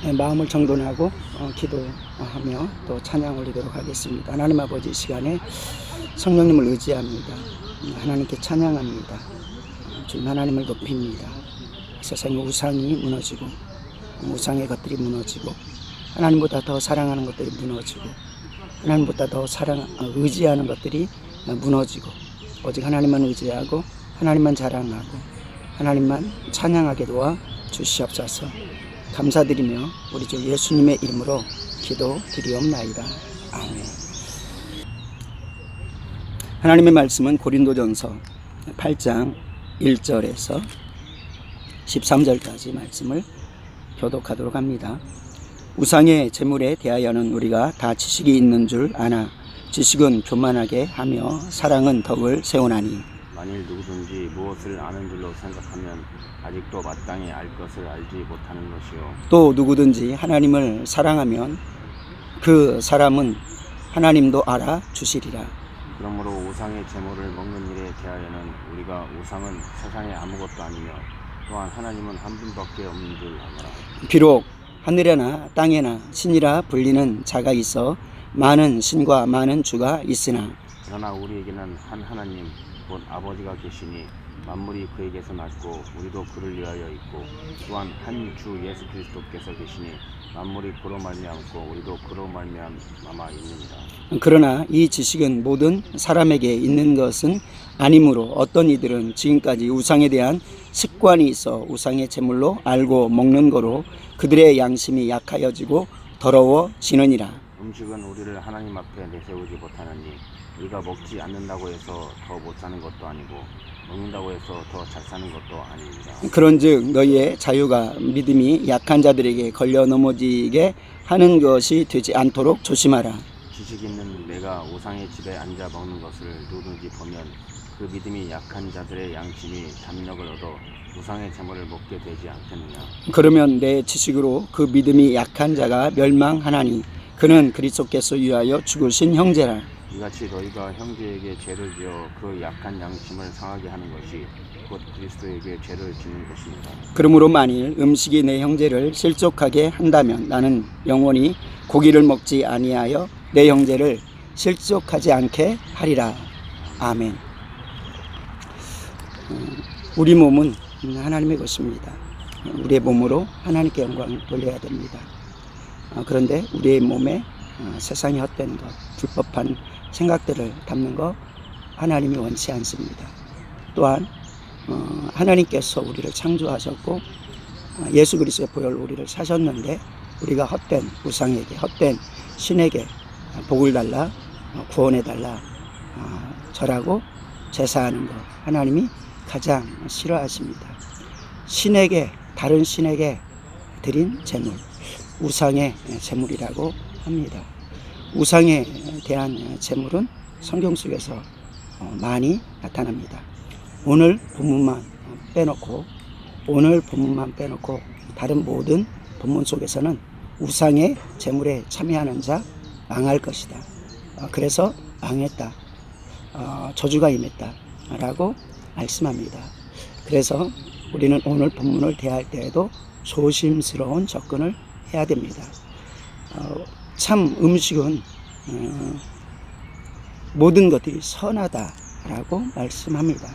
마음을 정돈하고 기도하며 또 찬양 올리도록 하겠습니다. 하나님 아버지, 이 시간에 성령님을 의지합니다. 하나님께 찬양합니다. 주님 하나님을 높입니다. 세상의 우상이 무너지고 우상의 것들이 무너지고 하나님보다 더 사랑하는 것들이 무너지고 하나님보다 더 의지하는 것들이 무너지고 오직 하나님만 의지하고 하나님만 자랑하고 하나님만 찬양하게 도와 주시옵소서. 감사드리며 우리 주 예수님의 이름으로 기도드리옵나이다. 아멘. 하나님의 말씀은 고린도전서 8장 1절에서 13절까지 말씀을 교독하도록 합니다. 우상의 제물에 대하여는 우리가 다 지식이 있는 줄 아나 지식은 교만하게 하며 사랑은 덕을 세우나니 만일 누구든지 무엇을 아는 줄로 생각하면 아직도 마땅히 알 것을 알지 못하는 것이요 또 누구든지 하나님을 사랑하면 그 사람은 하나님도 알아 주시리라. 그러므로 우상의 제물을 먹는 일에 대하여는 우리가 우상은 세상에 아무것도 아니며 또한 하나님은 한 분밖에 없는 줄 아노라. 비록 하늘에나 땅에나 신이라 불리는 자가 있어 많은 신과 많은 주가 있으나 그러나 우리에게는 한 하나님 곧 아버지가 계시니 만물이 그에게서 났고 우리도 그를 위하여 있고 또한 한 주 예수 그리스도께서 계시니 만물이 그로 말미암고 우리도 그로 말미암아 있느니라. 그러나 이 지식은 모든 사람에게 있는 것은 아니므로 어떤 이들은 지금까지 우상에 대한 습관이 있어 우상의 제물로 알고 먹는 거로 그들의 양심이 약하여지고 더러워지느니라. 음식은 우리를 하나님 앞에 내세우지 못하느니 우리가 먹지 않는다고 해서 더 못 사는 것도 아니고 먹는다고 해서 더 잘 사는 것도 아닙니다. 그런즉 너희의 자유가 믿음이 약한 자들에게 걸려 넘어지게 하는 것이 되지 않도록 조심하라. 지식 있는 내가 우상의 집에 앉아 먹는 것을 누구든지 보면 그 믿음이 약한 자들의 양심이 담력을 얻어 우상의 제물을 먹게 되지 않겠느냐. 그러면 내 지식으로 그 믿음이 약한 자가 멸망하나니 그는 그리스도께서 위하여 죽으신 형제라. 이같이 너희가 형제에게 죄를 지어 그 약한 양심을 상하게 하는 것이 곧 그리스도에게 죄를 짓는 것입니다. 그러므로 만일 음식이 내 형제를 실족하게 한다면 나는 영원히 고기를 먹지 아니하여 내 형제를 실족하지 않게 하리라. 아멘. 우리 몸은 하나님의 것입니다. 우리의 몸으로 하나님께 영광을 돌려야 됩니다. 그런데 우리의 몸에 세상의 헛된 것, 불법한 생각들을 담는 것 하나님이 원치 않습니다. 또한 하나님께서 우리를 창조하셨고 예수 그리스도의 보혈로 우리를 사셨는데 우리가 헛된 우상에게 헛된 신에게 복을 달라 구원해 달라 절하고 제사하는 것 하나님이 가장 싫어하십니다. 신에게 다른 신에게 드린 제물 우상의 제물이라고 합니다. 우상에 대한 제물은 성경 속에서 많이 나타납니다. 오늘 본문만 빼놓고 다른 모든 본문 속에서는 우상의 제물에 참여하는 자 망할 것이다. 그래서 망했다. 저주가 임했다. 라고 말씀합니다. 그래서 우리는 오늘 본문을 대할 때에도 조심스러운 접근을 해야 됩니다. 참 음식은 모든 것들이 선하다라고 말씀합니다.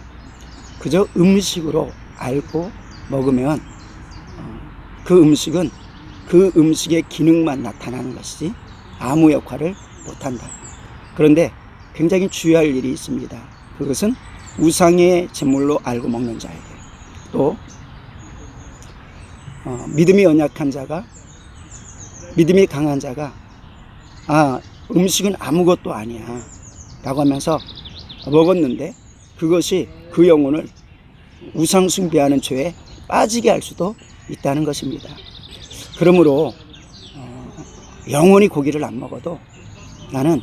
그저 음식으로 알고 먹으면 그 음식은 그 음식의 기능만 나타나는 것이지 아무 역할을 못한다. 그런데 굉장히 주의할 일이 있습니다. 그것은 우상의 제물로 알고 먹는 자에게 또 믿음이 연약한 자가 믿음이 강한 자가 음식은 아무것도 아니야 라고 하면서 먹었는데 그것이 그 영혼을 우상 숭배하는 죄에 빠지게 할 수도 있다는 것입니다. 그러므로 영원히 고기를 안 먹어도 나는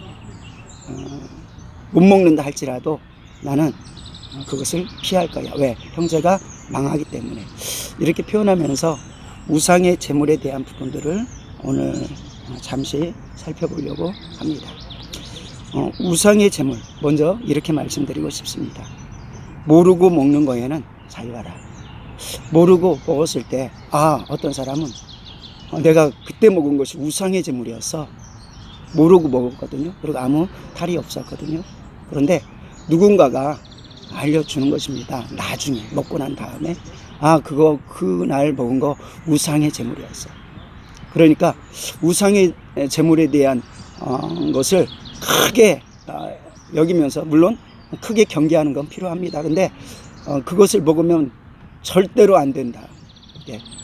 못 먹는다 할지라도 나는 그것을 피할 거야. 왜? 형제가 망하기 때문에. 이렇게 표현하면서 우상의 제물에 대한 부분들을 오늘 잠시 살펴보려고 합니다. 우상의 제물 먼저 이렇게 말씀드리고 싶습니다. 모르고 먹는 거에는 자유하라. 모르고 먹었을 때 어떤 사람은 내가 그때 먹은 것이 우상의 제물이었어. 모르고 먹었거든요. 그리고 아무 탈이 없었거든요. 그런데 누군가가 알려주는 것입니다. 나중에 먹고 난 다음에 그날 먹은 거 우상의 제물이었어. 그러니까 우상의 제물에 대한 것을 크게 여기면서, 물론 크게 경계하는 건 필요합니다. 근데 그것을 먹으면 절대로 안 된다.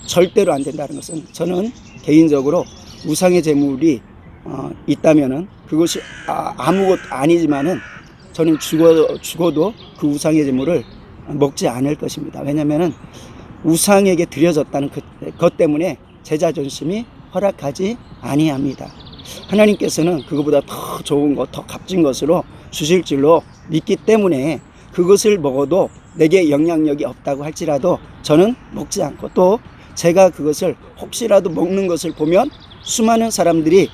절대로 안 된다는 것은, 저는 개인적으로 우상의 제물이 있다면은 그것이 아무것도 아니지만은 저는 죽어도 그 우상의 제물을 먹지 않을 것입니다. 왜냐면은 우상에게 드려졌다는 것 때문에 제 자존심이 허락하지 아니합니다. 하나님께서는 그거보다 더 좋은 것, 더 값진 것으로 주실 줄로 믿기 때문에 그것을 먹어도 내게 영향력이 없다고 할지라도 저는 먹지 않고, 또 제가 그것을 혹시라도 먹는 것을 보면 수많은 사람들이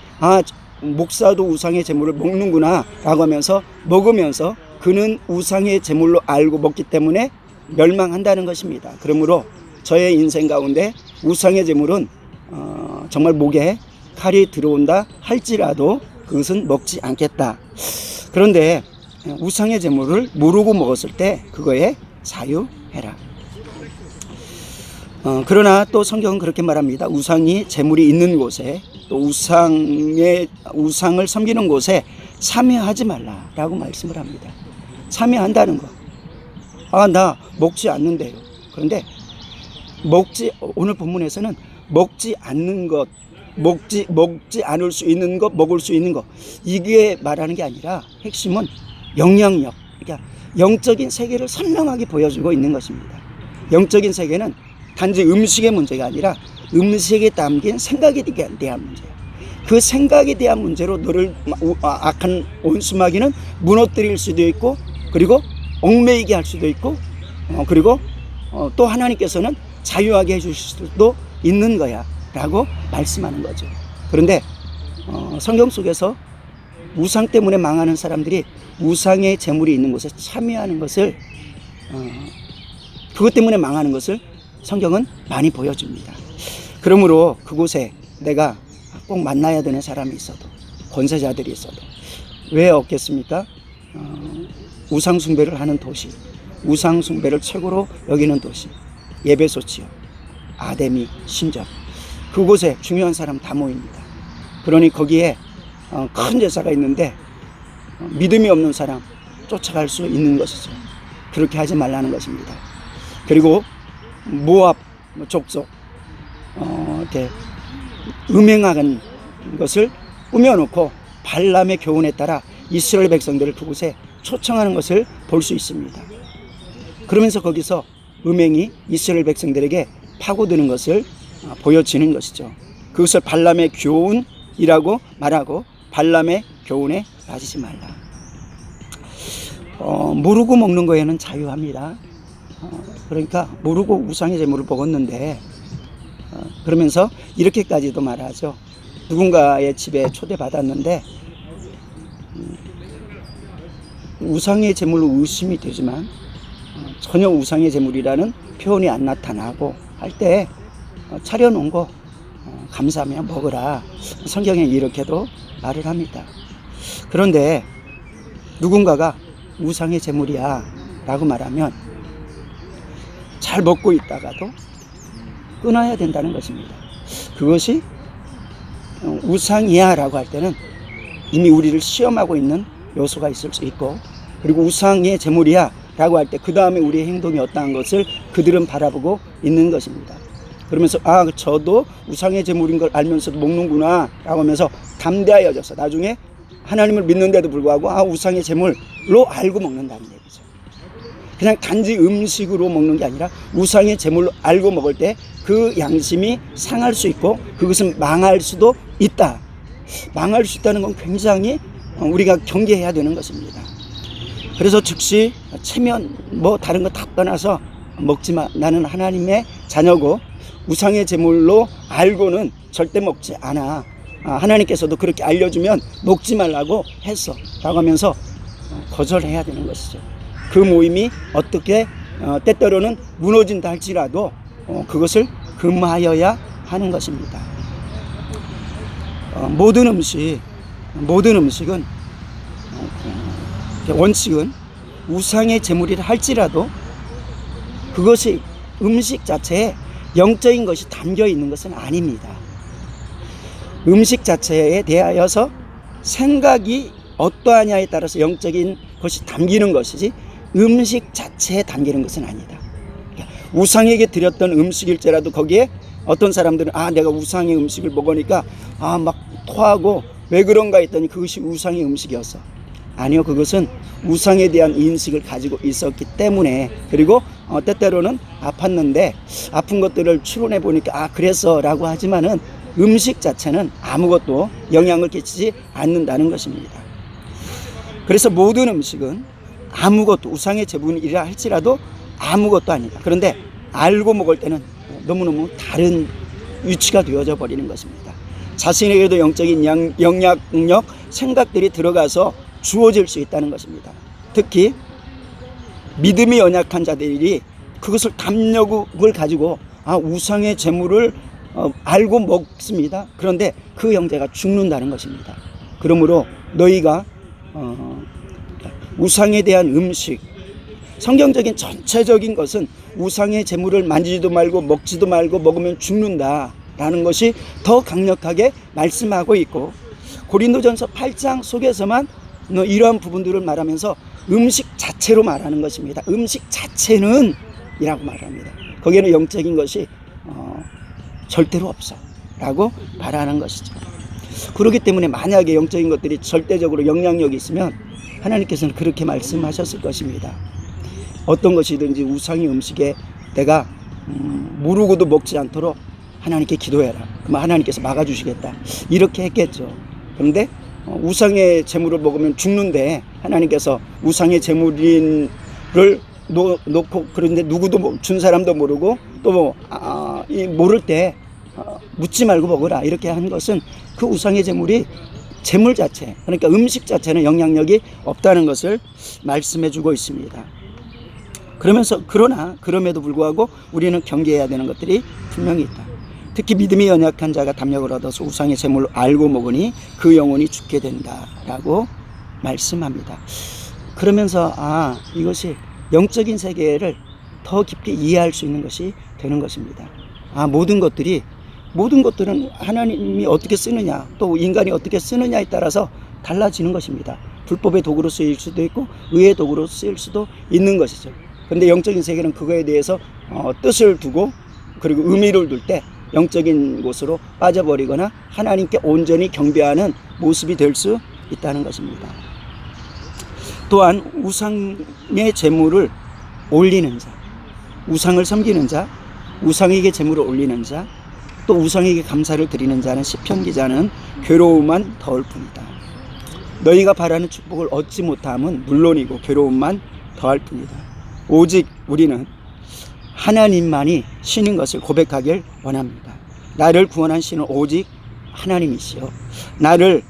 목사도 우상의 제물을 먹는구나 라고 하면서 먹으면서 그는 우상의 제물로 알고 먹기 때문에 멸망한다는 것입니다. 그러므로 저의 인생 가운데 우상의 제물은 정말 목에 칼이 들어온다 할지라도 그것은 먹지 않겠다. 그런데 우상의 제물을 모르고 먹었을 때 그거에 자유해라. 그러나 또 성경은 그렇게 말합니다. 우상이 제물이 있는 곳에, 또 우상을 섬기는 곳에 참여하지 말라라고 말씀을 합니다. 참여한다는 거. 나 먹지 않는데요. 그런데 오늘 본문에서는 먹지 않는 것, 먹지 않을 수 있는 것, 먹을 수 있는 것, 이게 말하는 게 아니라 핵심은 영향력, 그러니까 영적인 세계를 선명하게 보여주고 있는 것입니다. 영적인 세계는 단지 음식의 문제가 아니라 음식에 담긴 생각에 대한 문제예요. 그 생각에 대한 문제로 너를 악한 온수마귀는 무너뜨릴 수도 있고, 그리고 얽매이게 할 수도 있고, 그리고 또 하나님께서는 자유하게 해주실 수도 있는 거야 라고 말씀하는 거죠. 그런데 성경 속에서 우상 때문에 망하는 사람들이 우상의 제물이 있는 곳에 참여하는 것을, 그것 때문에 망하는 것을 성경은 많이 보여줍니다. 그러므로 그곳에 내가 꼭 만나야 되는 사람이 있어도, 권세자들이 있어도 왜 없겠습니까? 우상 숭배를 하는 도시, 우상 숭배를 최고로 여기는 도시, 예배소치요, 아데미, 신전, 그곳에 중요한 사람 다 모입니다. 그러니 거기에 큰 제사가 있는데 믿음이 없는 사람 쫓아갈 수 있는 것이죠. 그렇게 하지 말라는 것입니다. 그리고 모압 족속 이렇게 음행하는 것을 꾸며놓고 발람의 교훈에 따라 이스라엘 백성들을 그곳에 초청하는 것을 볼 수 있습니다. 그러면서 거기서 음행이 이스라엘 백성들에게 파고드는 것을 보여지는 것이죠. 그것을 발람의 교훈이라고 말하고 발람의 교훈에 빠지지 말라. 모르고 먹는 거에는 자유합니다. 그러니까 모르고 우상의 제물을 먹었는데, 그러면서 이렇게까지도 말하죠. 누군가의 집에 초대받았는데 우상의 제물로 의심이 되지만 전혀 우상의 제물이라는 표현이 안 나타나고 할 때 차려놓은 거 감사하며 먹으라. 성경에 이렇게도 말을 합니다. 그런데 누군가가 우상의 제물이야 라고 말하면 잘 먹고 있다가도 끊어야 된다는 것입니다. 그것이 우상이야 라고 할 때는 이미 우리를 시험하고 있는 요소가 있을 수 있고, 그리고 우상의 제물이야 라고 할 때 그 다음에 우리의 행동이 어떠한 것을 그들은 바라보고 있는 것입니다. 그러면서 저도 우상의 제물인 걸 알면서도 먹는구나 라고 하면서 담대하여져서 나중에 하나님을 믿는데도 불구하고 우상의 제물로 알고 먹는다는 얘기죠. 그냥 단지 음식으로 먹는 게 아니라 우상의 제물로 알고 먹을 때 그 양심이 상할 수 있고 그것은 망할 수도 있다. 망할 수 있다는 건 굉장히 우리가 경계해야 되는 것입니다. 그래서 즉시 체면 다른 거 다 떠나서 먹지 마. 나는 하나님의 자녀고 우상의 제물로 알고는 절대 먹지 않아. 하나님께서도 그렇게 알려주면 먹지 말라고 했어 라고 하면서 거절해야 되는 것이죠. 그 모임이 어떻게 때때로는 무너진다 할지라도 그것을 금하여야 하는 것입니다. 모든 음식은 원칙은 우상의 제물이라 할지라도 그것이 음식 자체에 영적인 것이 담겨 있는 것은 아닙니다. 음식 자체에 대하여서 생각이 어떠하냐에 따라서 영적인 것이 담기는 것이지 음식 자체에 담기는 것은 아니다. 우상에게 드렸던 음식일지라도 거기에 어떤 사람들은 내가 우상의 음식을 먹으니까 막 토하고 왜 그런가 했더니 그것이 우상의 음식이었어. 아니요, 그것은 우상에 대한 인식을 가지고 있었기 때문에, 그리고 때때로는 아팠는데 아픈 것들을 추론해 보니까 그랬어 라고 하지만은 음식 자체는 아무것도 영향을 끼치지 않는다는 것입니다. 그래서 모든 음식은 아무것도 우상의 제물이라 할지라도 아무것도 아니다. 그런데 알고 먹을 때는 너무너무 다른 위치가 되어져 버리는 것입니다. 자신에게도 영적인 영향력, 생각들이 들어가서 주어질 수 있다는 것입니다. 특히 믿음이 연약한 자들이 그것을 담력을 가지고 우상의 제물을 알고 먹습니다. 그런데 그 형제가 죽는다는 것입니다. 그러므로 너희가 우상에 대한 음식, 성경적인 전체적인 것은 우상의 제물을 만지지도 말고 먹지도 말고 먹으면 죽는다라는 것이 더 강력하게 말씀하고 있고, 고린도전서 8장 속에서만 이러한 부분들을 말하면서 음식 자체로 말하는 것입니다. 음식 자체는 이라고 말합니다. 거기에는 영적인 것이 절대로 없어 라고 말하는 것이죠. 그렇기 때문에 만약에 영적인 것들이 절대적으로 영향력이 있으면 하나님께서는 그렇게 말씀하셨을 것입니다. 어떤 것이든지 우상의 음식에 내가 모르고도 먹지 않도록 하나님께 기도해라. 그러면 하나님께서 막아주시겠다. 이렇게 했겠죠. 그런데 우상의 제물을 먹으면 죽는데 하나님께서 우상의 제물을 놓고, 그런데 누구도 준 사람도 모르고 또 모를 때 묻지 말고 먹으라 이렇게 한 것은 그 우상의 제물이 제물 자체, 그러니까 음식 자체는 영향력이 없다는 것을 말씀해 주고 있습니다. 그럼에도 불구하고 우리는 경계해야 되는 것들이 분명히 있다. 특히 믿음이 연약한 자가 담력을 얻어서 우상의 제물을 알고 먹으니 그 영혼이 죽게 된다라고 말씀합니다. 그러면서 이것이 영적인 세계를 더 깊게 이해할 수 있는 것이 되는 것입니다. 모든 것들은 하나님이 어떻게 쓰느냐, 또 인간이 어떻게 쓰느냐에 따라서 달라지는 것입니다. 불법의 도구로 쓰일 수도 있고 의의 도구로 쓰일 수도 있는 것이죠. 그런데 영적인 세계는 그거에 대해서 뜻을 두고 그리고 의미를 둘 때 영적인 곳으로 빠져버리거나 하나님께 온전히 경배하는 모습이 될 수 있다는 것입니다. 또한 우상의 제물을 올리는 자, 우상을 섬기는 자, 우상에게 제물을 올리는 자, 또 우상에게 감사를 드리는 자는 시편 기자는 괴로움만 더할 뿐이다. 너희가 바라는 축복을 얻지 못함은 물론이고 괴로움만 더할 뿐이다. 오직 우리는 하나님만이 신인 것을 고백하길 원합니다. 나를 구원한 신은 오직 하나님이시요, 나를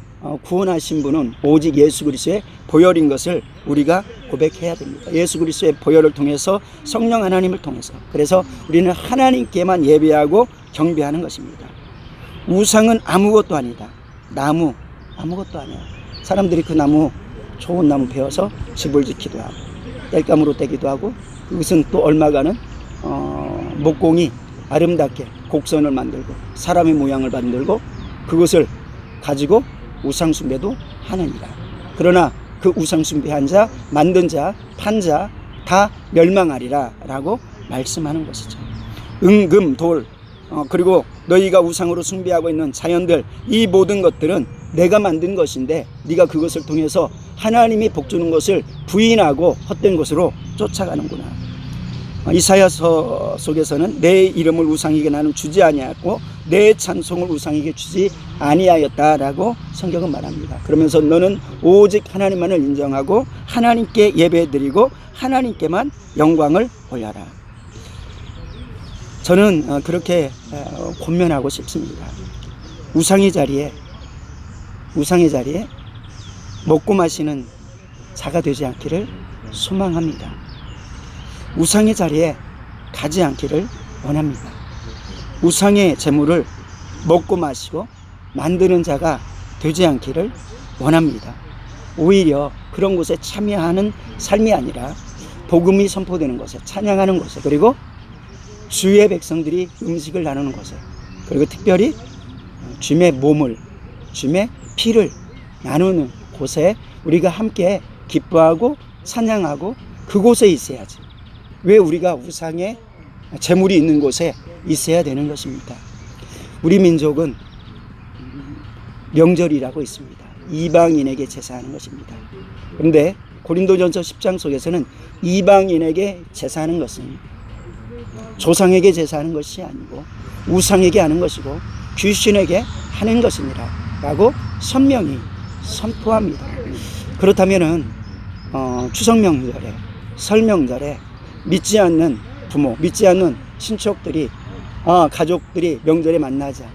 구원하신 분은 오직 예수 그리스도의 보혈인 것을 우리가 고백해야 됩니다. 예수 그리스도의 보혈을 통해서, 성령 하나님을 통해서. 그래서 우리는 하나님께만 예배하고 경배하는 것입니다. 우상은 아무것도 아니다. 나무 아무것도 아니야. 사람들이 그 나무, 좋은 나무 베어서 집을 짓기도 하고 땔감으로 떼기도 하고, 그것은 또 얼마간은 목공이 아름답게 곡선을 만들고 사람의 모양을 만들고 그것을 가지고 우상숭배도 하느니라. 그러나 그 우상숭배한 자, 만든 자, 판 자 다 멸망하리라 라고 말씀하는 것이죠. 은금, 돌, 그리고 너희가 우상으로 숭배하고 있는 자연들, 이 모든 것들은 내가 만든 것인데 네가 그것을 통해서 하나님이 복주는 것을 부인하고 헛된 것으로 쫓아가는구나. 이사야서 속에서는 내 이름을 우상에게 나는 주지 아니하였고 내 찬송을 우상에게 주지 아니하였다라고 성경은 말합니다. 그러면서 너는 오직 하나님만을 인정하고 하나님께 예배드리고 하나님께만 영광을 올려라. 저는 그렇게 권면하고 싶습니다. 우상의 자리에 먹고 마시는 자가 되지 않기를 소망합니다. 우상의 자리에 가지 않기를 원합니다. 우상의 재물을 먹고 마시고 만드는 자가 되지 않기를 원합니다. 오히려 그런 곳에 참여하는 삶이 아니라 복음이 선포되는 곳에, 찬양하는 곳에, 그리고 주의 백성들이 음식을 나누는 곳에, 그리고 특별히 주님의 몸을, 주님의 피를 나누는 곳에 우리가 함께 기뻐하고 찬양하고 그곳에 있어야지. 왜 우리가 우상의 재물이 있는 곳에 있어야 되는 것입니까? 우리 민족은 명절이라고 있습니다. 이방인에게 제사하는 것입니다. 그런데 고린도전서 10장 속에서는 이방인에게 제사하는 것은 조상에게 제사하는 것이 아니고 우상에게 하는 것이고 귀신에게 하는 것이니라 라고 선명히 선포합니다. 그렇다면은 추석 명절에, 설 명절에 믿지 않는 부모, 믿지 않는 친척들이, 가족들이 명절에 만나자.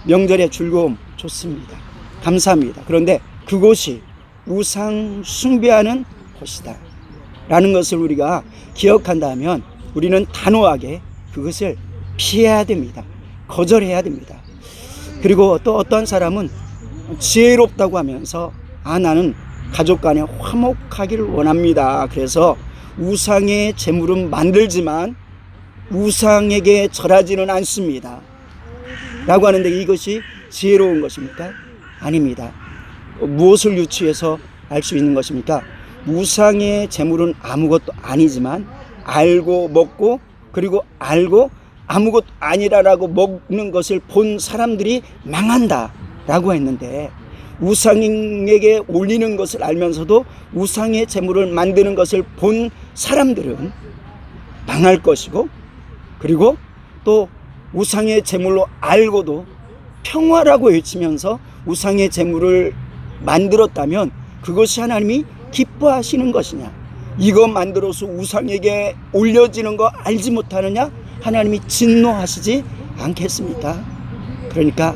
명절의 즐거움 좋습니다. 감사합니다. 그런데 그곳이 우상 숭배하는 곳이다 라는 것을 우리가 기억한다면 우리는 단호하게 그것을 피해야 됩니다. 거절해야 됩니다. 그리고 또 어떠한 사람은 지혜롭다고 하면서 나는 가족 간에 화목하기를 원합니다. 그래서 우상의 제물은 만들지만 우상에게 절하지는 않습니다 라고 하는데 이것이 지혜로운 것입니까? 아닙니다. 무엇을 유추해서 알 수 있는 것입니까? 우상의 제물은 아무것도 아니지만 알고 먹고 그리고 알고 아무것도 아니라라고 먹는 것을 본 사람들이 망한다 라고 했는데, 우상에게 올리는 것을 알면서도 우상의 제물을 만드는 것을 본 사람들은 망할 것이고, 그리고 또 우상의 제물로 알고도 평화라고 외치면서 우상의 제물을 만들었다면 그것이 하나님이 기뻐하시는 것이냐? 이거 만들어서 우상에게 올려지는 거 알지 못하느냐? 하나님이 진노하시지 않겠습니까? 그러니까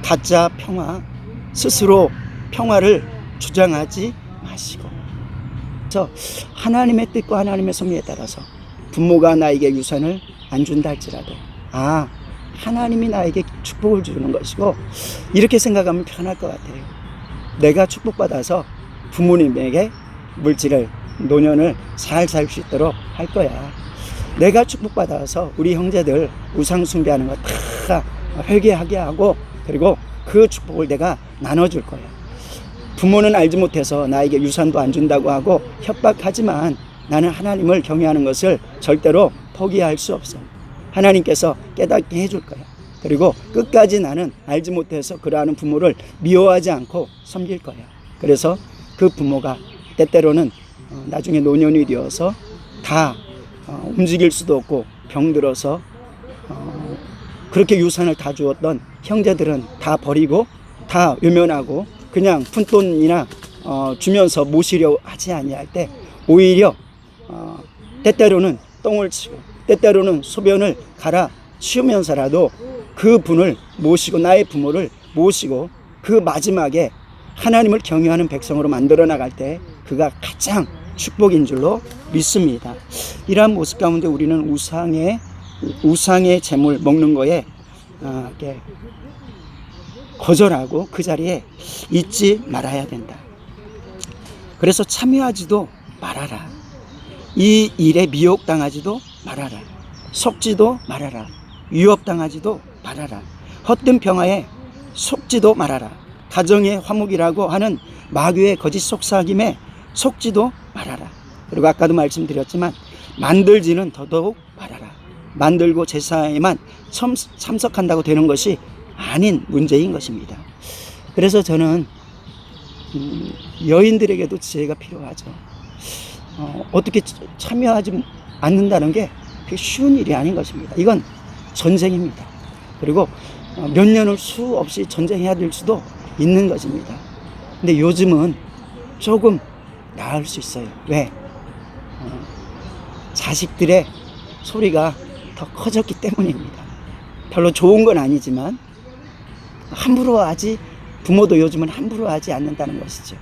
가짜 평화, 스스로 평화를 주장하지 마시고, 그래서 하나님의 뜻과 하나님의 섭리에 따라서 부모가 나에게 유산을 안 준다 할지라도 하나님이 나에게 축복을 주는 것이고, 이렇게 생각하면 편할 것 같아요. 내가 축복받아서 부모님에게 물질을, 노년을 잘 살 수 있도록 할 거야. 내가 축복받아서 우리 형제들 우상 숭배하는 거 다 회개하게 하고, 그리고 그 축복을 내가 나눠줄 거야. 부모는 알지 못해서 나에게 유산도 안 준다고 하고 협박하지만 나는 하나님을 경외하는 것을 절대로 포기할 수 없어. 하나님께서 깨닫게 해줄 거야. 그리고 끝까지 나는 알지 못해서 그러하는 부모를 미워하지 않고 섬길 거야. 그래서 그 부모가 때때로는 나중에 노년이 되어서 다 움직일 수도 없고 병들어서 그렇게 유산을 다 주었던 형제들은 다 버리고 다 외면하고 그냥 푼돈이나 주면서 모시려 하지 아니할 때, 오히려 때때로는 똥을 치고 때때로는 소변을 갈아 치우면서라도 그 분을 모시고, 나의 부모를 모시고 그 마지막에 하나님을 경외하는 백성으로 만들어 나갈 때 그가 가장 축복인 줄로 믿습니다. 이러한 모습 가운데 우리는 우상의 재물 먹는 거에 이렇게 거절하고 그 자리에 있지 말아야 된다. 그래서 참여하지도 말아라. 이 일에 미혹당하지도 말아라. 속지도 말아라. 위협당하지도 말아라. 헛된 평화에 속지도 말아라. 가정의 화목이라고 하는 마귀의 거짓 속삭임에 속지도 말아라. 그리고 아까도 말씀드렸지만 만들지는 더더욱 말아라. 만들고 제사에만 참석한다고 되는 것이 아닌 문제인 것입니다. 그래서 저는 여인들에게도 지혜가 필요하죠. 어떻게 참여하지 않는다는 게 그게 쉬운 일이 아닌 것입니다. 이건 전쟁입니다. 그리고 몇 년을 수없이 전쟁해야 될 수도 있는 것입니다. 근데 요즘은 조금 나을 수 있어요. 왜? 자식들의 소리가 더 커졌기 때문입니다. 별로 좋은 건 아니지만 함부로 하지, 부모도 요즘은 함부로 하지 않는다는 것이죠.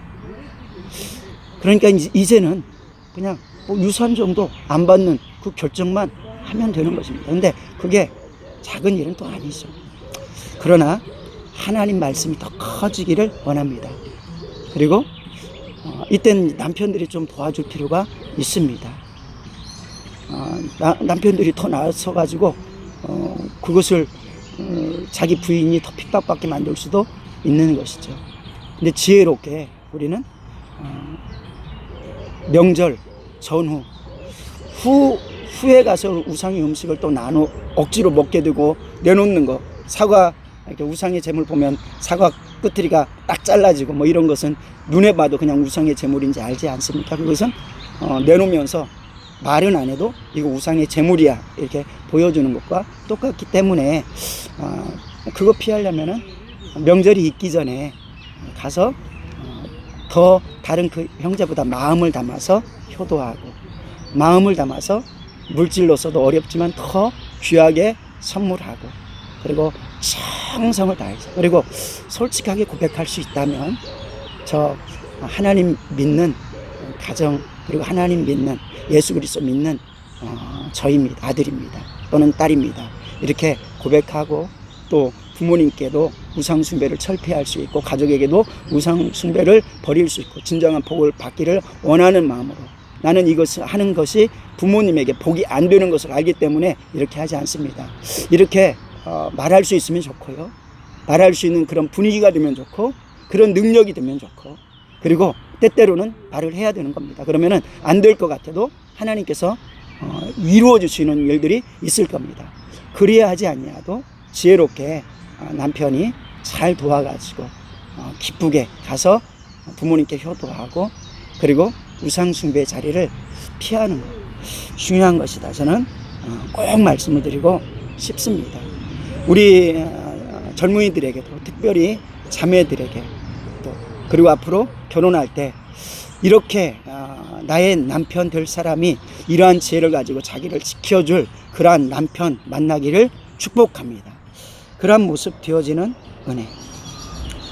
그러니까 이제는 그냥 뭐 유산 정도 안 받는 그 결정만 하면 되는 것입니다. 근데 그게 작은 일은 또 아니죠. 그러나 하나님 말씀이 더 커지기를 원합니다. 그리고 이땐 남편들이 좀 도와줄 필요가 있습니다. 남편들이 더 나서 가지고 그것을 자기 부인이 더 핍박받게 만들 수도 있는 것이죠. 근데 지혜롭게 우리는 명절 전후 후에 가서 우상의 음식을 또 나눠 억지로 먹게 되고 내놓는 거, 사과 이렇게 우상의 제물 보면 사과 끝트리가 딱 잘라지고 뭐 이런 것은 눈에 봐도 그냥 우상의 제물인지 알지 않습니까? 그것은 내놓으면서 말은 안 해도 이거 우상의 제물이야 이렇게 보여주는 것과 똑같기 때문에 그거 피하려면은 명절이 있기 전에 가서 더 다른 그 형제보다 마음을 담아서 효도하고 마음을 담아서 물질로서도 어렵지만 더 귀하게 선물하고 그리고 정성을 다해서 그리고 솔직하게 고백할 수 있다면 저 하나님 믿는 가정 그리고 하나님 믿는 예수 그리스도 믿는 저입니다. 아들입니다. 또는 딸입니다. 이렇게 고백하고 또 부모님께도 우상 숭배를 철폐할 수 있고 가족에게도 우상 숭배를 버릴 수 있고 진정한 복을 받기를 원하는 마음으로 나는 이것을 하는 것이 부모님에게 복이 안 되는 것을 알기 때문에 이렇게 하지 않습니다. 이렇게 말할 수 있으면 좋고요. 말할 수 있는 그런 분위기가 되면 좋고 그런 능력이 되면 좋고 그리고 때때로는 말을 해야 되는 겁니다. 그러면은 안 될 것 같아도 하나님께서 이루어 주시는 일들이 있을 겁니다. 그래야 하지 아니하도 지혜롭게 남편이 잘 도와가지고 기쁘게 가서 부모님께 효도하고 그리고 우상숭배의 자리를 피하는 것 중요한 것이다. 저는 꼭 말씀을 드리고 싶습니다. 우리 젊은이들에게도 특별히 자매들에게 또 그리고 앞으로 결혼할 때 이렇게 나의 남편 될 사람이 이러한 지혜를 가지고 자기를 지켜줄 그러한 남편 만나기를 축복합니다. 그러한 모습 되어지는 은혜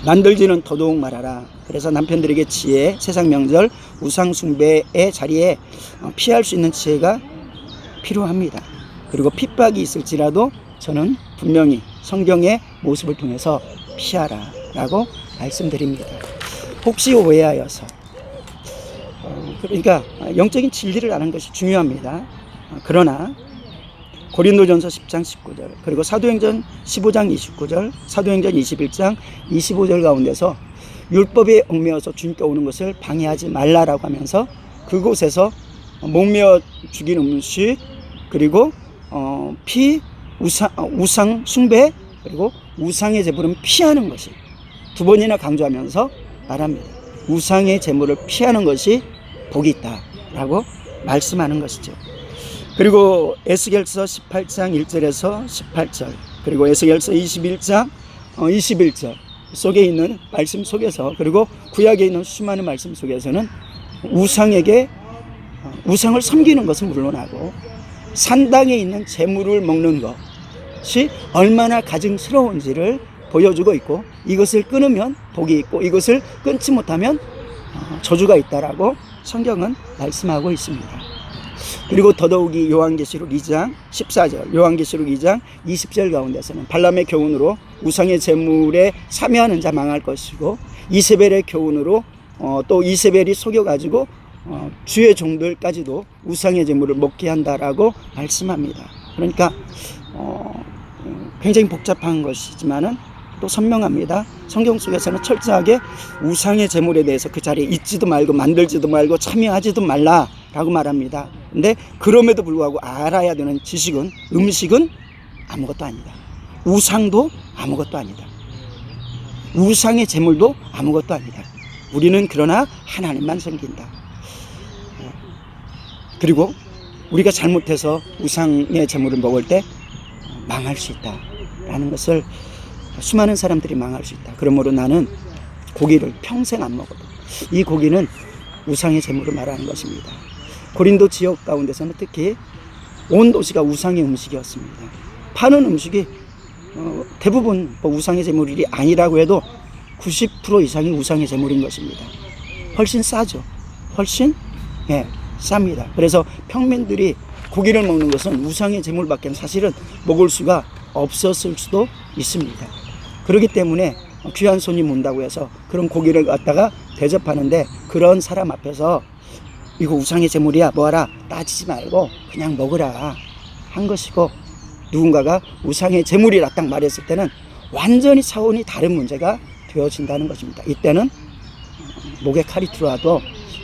만들지는 더더욱 말하라. 그래서 남편들에게 지혜, 세상 명절, 우상 숭배의 자리에 피할 수 있는 지혜가 필요합니다. 그리고 핍박이 있을지라도 저는 분명히 성경의 모습을 통해서 피하라 라고 말씀드립니다. 혹시 오해하여서 그러니까 영적인 진리를 아는 것이 중요합니다. 그러나 고린도전서 10장 19절 그리고 사도행전 15장 29절 사도행전 21장 25절 가운데서 율법에 얽매여서 주님께 오는 것을 방해하지 말라라고 하면서 그곳에서 목매어 죽인 음식 그리고 우상 숭배 그리고 우상의 제물은 피하는 것이 두 번이나 강조하면서 말합니다. 우상의 제물을 피하는 것이 복이 있다라고 말씀하는 것이죠. 그리고 에스겔서 18장 1절에서 18절 그리고 에스겔서 21장 21절 속에 있는 말씀 속에서 그리고 구약에 있는 수많은 말씀 속에서는 우상을 섬기는 것은 물론하고 산당에 있는 재물을 먹는 것이 얼마나 가증스러운지를 보여주고 있고 이것을 끊으면 복이 있고 이것을 끊지 못하면 저주가 있다라고 성경은 말씀하고 있습니다. 그리고 더더욱이 요한계시록 2장 14절 요한계시록 2장 20절 가운데서는 발람의 교훈으로 우상의 제물에 참여하는 자 망할 것이고 이세벨의 교훈으로 또 이세벨이 속여가지고 주의 종들까지도 우상의 제물을 먹게 한다라고 말씀합니다. 그러니까 굉장히 복잡한 것이지만은 또 선명합니다. 성경 속에서는 철저하게 우상의 제물에 대해서 그 자리에 있지도 말고 만들지도 말고 참여하지도 말라라고 말합니다. 근데 그럼에도 불구하고 알아야 되는 지식은 음식은 아무것도 아니다. 우상도 아무것도 아니다. 우상의 제물도 아무것도 아니다. 우리는 그러나 하나님만 섬긴다. 그리고 우리가 잘못해서 우상의 제물을 먹을 때 망할 수 있다라는 것을 수많은 사람들이 망할 수 있다. 그러므로 나는 고기를 평생 안 먹어도 이 고기는 우상의 제물을 말하는 것입니다. 고린도 지역 가운데서는 특히 온 도시가 우상의 음식이었습니다. 파는 음식이 대부분 우상의 제물이 아니라고 해도 90% 이상이 우상의 제물인 것입니다. 훨씬 싸죠. 훨씬 쌉니다. 그래서 평민들이 고기를 먹는 것은 우상의 제물밖에 사실은 먹을 수가 없었을 수도 있습니다. 그렇기 때문에 귀한 손님 온다고 해서 그런 고기를 갖다가 대접하는데, 그런 사람 앞에서 이거 우상의 제물이야 뭐하라 따지지 말고 그냥 먹으라 한 것이고, 누군가가 우상의 제물이라 딱 말했을 때는 완전히 차원이 다른 문제가 되어진다는 것입니다. 이때는 목에 칼이 들어와도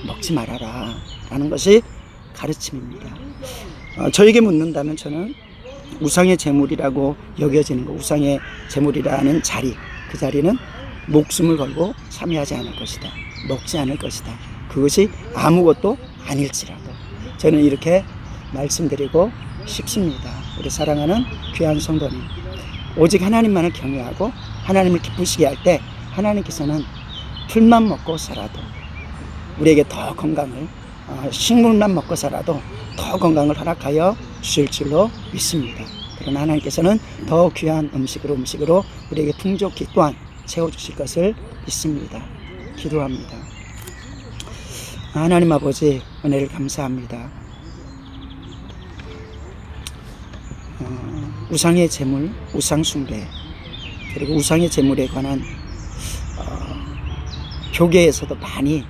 먹지 말아라 라는 것이 가르침입니다. 저에게 묻는다면 저는 우상의 제물이라고 여겨지는 것, 우상의 제물이라는 자리, 그 자리는 목숨을 걸고 참여하지 않을 것이다, 먹지 않을 것이다, 그것이 아무것도 아닐지라도 저는 이렇게 말씀드리고 싶습니다. 우리 사랑하는 귀한 성도님, 오직 하나님만을 경외하고 하나님을 기쁘시게 할 때 하나님께서는 풀만 먹고 살아도 우리에게 더 건강을, 식물만 먹고 살아도 더 건강을 허락하여 주실 줄로 믿습니다. 그러나 하나님께서는 더 귀한 음식으로 우리에게 풍족히 또한 채워주실 것을 믿습니다. 기도합니다. 하나님 아버지, 은혜를 감사합니다. 우상의 제물, 우상 숭배, 그리고 우상의 제물에 관한 교계에서도 많이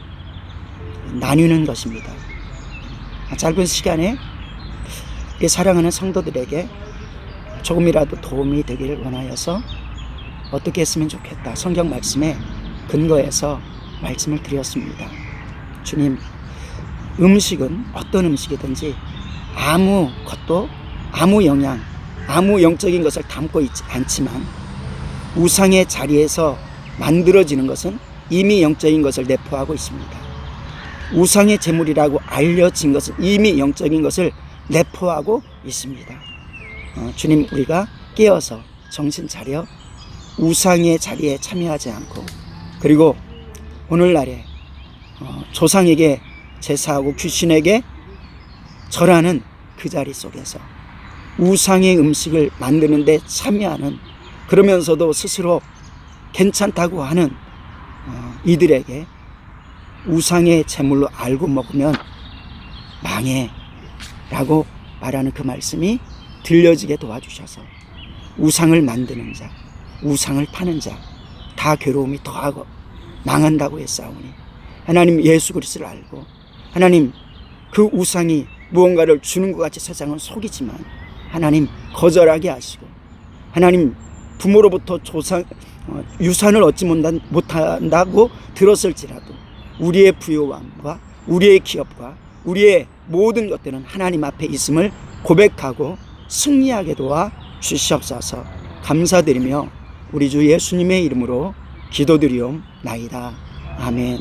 나뉘는 것입니다. 짧은 시간에 우리 사랑하는 성도들에게 조금이라도 도움이 되기를 원하여서 어떻게 했으면 좋겠다, 성경 말씀에 근거해서 말씀을 드렸습니다. 주님, 음식은 어떤 음식이든지 아무 것도, 아무 영양, 아무 영적인 것을 담고 있지 않지만 우상의 자리에서 만들어지는 것은 이미 영적인 것을 내포하고 있습니다. 우상의 제물이라고 알려진 것은 이미 영적인 것을 내포하고 있습니다. 주님, 우리가 깨어서 정신 차려 우상의 자리에 참여하지 않고, 그리고 오늘날에 조상에게 제사하고 귀신에게 절하는 그 자리 속에서 우상의 음식을 만드는 데 참여하는, 그러면서도 스스로 괜찮다고 하는 이들에게 우상의 제물로 알고 먹으면 망해 라고 말하는 그 말씀이 들려지게 도와주셔서 우상을 만드는 자, 우상을 파는 자 다 괴로움이 더하고 망한다고 했사오니, 하나님 예수 그리스도를 알고 하나님 그 우상이 무언가를 주는 것 같이 세상은 속이지만 하나님 거절하게 하시고, 하나님 부모로부터 유산을 얻지 못한다고 들었을지라도 우리의 부요함과 우리의 기업과 우리의 모든 것들은 하나님 앞에 있음을 고백하고 승리하게 도와 주시옵소서. 감사드리며 우리 주 예수님의 이름으로 기도드리옵나이다. 아멘.